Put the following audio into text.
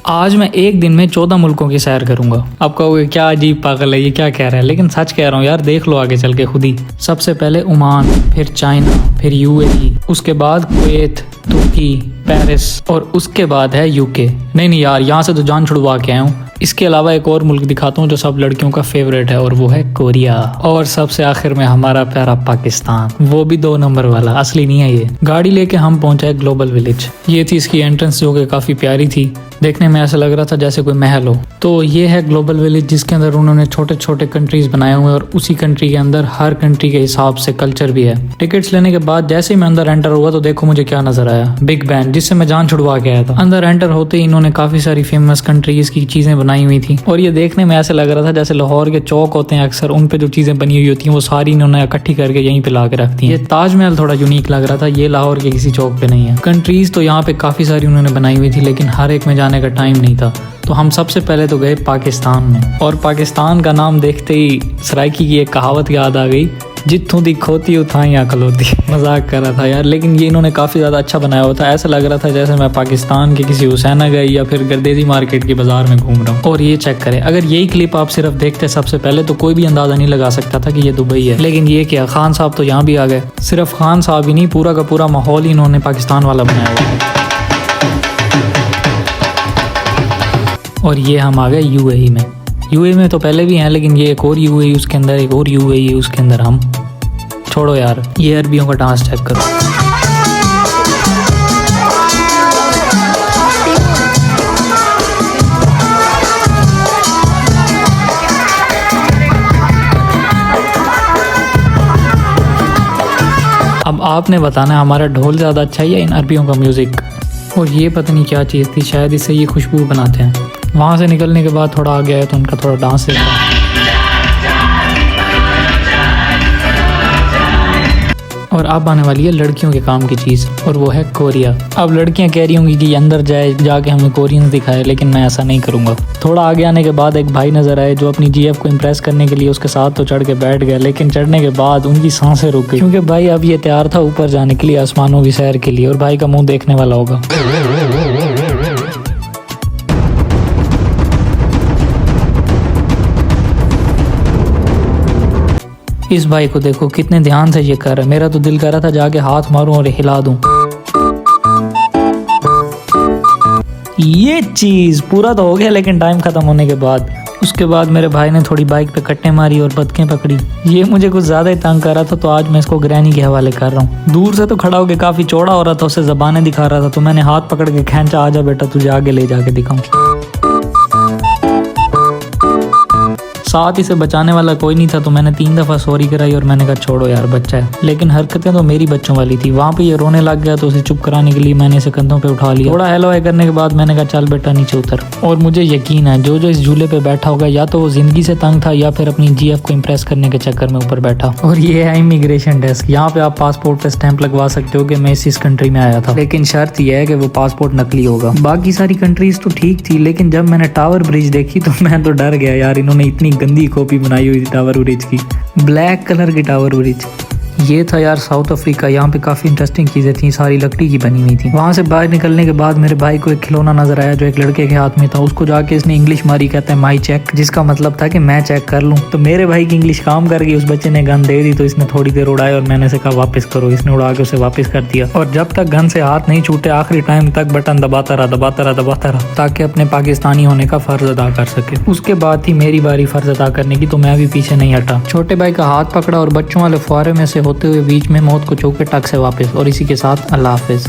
आज मैं एक दिन में 14 मुल्कों की सैर करूंगा। आप कहोगे क्या अजीब पागल है, ये क्या कह रहा है, लेकिन सच कह रहा हूँ यार, देख लो आगे चल के खुद ही। सबसे पहले ओमान, फिर चाइना, फिर यूएई, उसके बाद कुवैत, तुर्की, पेरिस और उसके बाद है यूके। नहीं यार, यहाँ से तो जान छुड़वा के आया हूँ। इसके अलावा एक और मुल्क दिखाता हूँ जो सब लड़कियों का फेवरेट है, और वो है कोरिया। और सबसे आखिर में हमारा प्यारा पाकिस्तान, वो भी 2 नंबर वाला, असली नहीं है ये। गाड़ी लेके हम पहुंचे ग्लोबल विलेज। ये थी इसकी एंट्रेंस जो कि काफी प्यारी थी, देखने में ऐसा लग रहा था जैसे कोई महल हो। तो ये है ग्लोबल विलेज, जिसके अंदर उन्होंने छोटे छोटे कंट्रीज बनाए हुए हैं और उसी कंट्री के अंदर हर कंट्री के हिसाब से कल्चर भी है। टिकट्स लेने के बाद जैसे ही मैं अंदर एंटर हुआ तो देखो मुझे क्या नजर आया, बिग बैन, जिससे मैं जान छुड़वा के आया था। अंदर एंटर होते ही इन्होंने काफी सारी फेमस कंट्रीज की चीजें बनाई हुई थी और ये देखने में ऐसे लग रहा था जैसे लाहौर के चौक होते हैं अक्सर, उन पे जो चीजें बनी हुई होती हैं वो सारी इन्होंने इकट्ठी करके यहीं पे ला के रखती है। ये ताजमहल थोड़ा यूनिक लग रहा था, ये लाहौर के किसी चौक पे नहीं है। कंट्रीज तो यहाँ पे काफी सारी उन्होंने बनाई हुई थी, लेकिन हर एक में जाने का टाइम नहीं था। तो हम सबसे पहले तो गए पाकिस्तान में, और पाकिस्तान का नाम देखते ही सराइकी की एक कहावत याद आ गई, जित्थों दी खोती उठाई अकल होती। मजाक कर रहा था यार, लेकिन ये इन्होंने काफी ज्यादा अच्छा बनाया हुआ था। ऐसा लग रहा था जैसे मैं पाकिस्तान के किसी हुसैना गई या फिर गर्देजी मार्केट के बाजार में घूम रहा हूँ। और ये चेक करें, अगर यही क्लिप आप सिर्फ देखते सबसे पहले तो कोई भी अंदाजा नहीं लगा सकता था कि ये दुबई है। लेकिन ये क्या, खान साहब तो यहाँ भी आ गए। सिर्फ खान साहब ही नहीं, पूरा का पूरा माहौल ही इन्होंने पाकिस्तान वाला बनाया हुआ है। और ये हम आ गए यूएई में। यूएई में तो पहले भी हैं, लेकिन ये एक और यूएई, उसके अंदर एक और यूएई, उसके अंदर हम। छोड़ो यार, ये अरबियों का डांस चेक करो। अब आपने बताना है हमारा ढोल ज़्यादा अच्छा है या इन अरबियों का म्यूज़िक। और ये पता नहीं क्या चीज़ थी, शायद इससे ये खुशबू बनाते हैं। वहाँ से निकलने के बाद थोड़ा आगे आया तो उनका थोड़ा डांस देखा। और अब आने वाली है लड़कियों के काम की चीज़, और वो है कोरिया। अब लड़कियां कह रही होंगी कि अंदर जाके हमें कोरियंस दिखाए, लेकिन मैं ऐसा नहीं करूँगा। थोड़ा आगे आने के बाद एक भाई नजर आए जो अपनी जीएफ को इम्प्रेस करने के लिए उसके साथ तो चढ़ के बैठ गया, लेकिन चढ़ने के बाद उनकी सांसें रुक गई, क्योंकि भाई अब ये तैयार था ऊपर जाने के लिए, आसमानों की सैर के लिए, और भाई का मुँह देखने वाला होगा। इस भाई को देखो कितने ध्यान से ये कर रहा है, मेरा तो दिल कर रहा था जाके हाथ मारूं और हिला दूं। ये चीज पूरा तो हो गया, लेकिन टाइम खत्म होने के बाद उसके बाद मेरे भाई ने थोड़ी बाइक पे कट्टे मारी और बतखें पकड़ी। ये मुझे कुछ ज्यादा ही तंग कर रहा था, तो आज मैं इसको ग्रैनी के हवाले कर रहा हूँ। दूर से तो खड़ा होकर काफी चौड़ा हो रहा था, उसे ज़बानें दिखा रहा था, तो मैंने हाथ पकड़ के खींचा, आजा बेटा तुझे आगे ले जाके दिखाऊं। साथ इसे बचाने वाला कोई नहीं था, तो मैंने 3 दफा सॉरी कराई और मैंने कहा छोड़ो यार, बच्चा है। लेकिन हरकतें तो मेरी बच्चों वाली थी। वहाँ पे ये रोने लग गया, तो उसे चुप कराने के लिए मैंने इसे कंधों पे उठा लिया। थोड़ा हेलो हाय करने के बाद मैंने कहा चल बेटा नीचे उतर। और मुझे यकीन है जो जो इस झूले पे बैठा होगा या तो वो जिंदगी से तंग था या फिर अपनी जीएफ को इम्प्रेस करने के चक्कर में ऊपर बैठा। और ये है इमिग्रेशन डेस्क। यहाँ पे आप पासपोर्ट पे स्टैंप लगवा सकते हो कि मैं इस कंट्री में आया था, लेकिन शर्त यह है कि वो पासपोर्ट नकली होगा। बाकी सारी कंट्रीज तो ठीक थी, लेकिन जब मैंने टावर ब्रिज देखी तो मैं तो डर गया यार, इन्होंने इतनी गंदी कॉपी बनाई हुई थी टावर ब्रिज की, ब्लैक कलर की टावर ब्रिज। ये था यार साउथ अफ्रीका। यहाँ पे काफी इंटरेस्टिंग चीजें थी, सारी लकड़ी की बनी हुई थी। वहाँ से बाहर निकलने के बाद मेरे भाई को एक खिलौना नजर आया जो एक लड़के के हाथ में था। उसको जाके इसने इंग्लिश मारी, कहता है माई चेक, जिसका मतलब था कि मैं चेक कर लूँ। तो मेरे भाई की इंग्लिश काम कर गई, उस बच्चे ने गन दे दी, तो इसने थोड़ी देर उड़ाई और मैंने से कहा वापस करो। इसने उड़ा के उसे वापस कर दिया, और जब तक गन से हाथ नहीं छूटे आखिरी टाइम तक बटन दबाता रहा ताकि अपने पाकिस्तानी होने का फर्ज अदा कर सके। उसके बाद थी मेरी बारी फर्ज अदा करने की, तो मैं भी पीछे नहीं हटा। छोटे भाई का हाथ पकड़ा और बच्चों वाले फुआरे में से होते हुए बीच में मौत को छू के टक से वापस। और इसी के साथ अल्लाह हाफिज।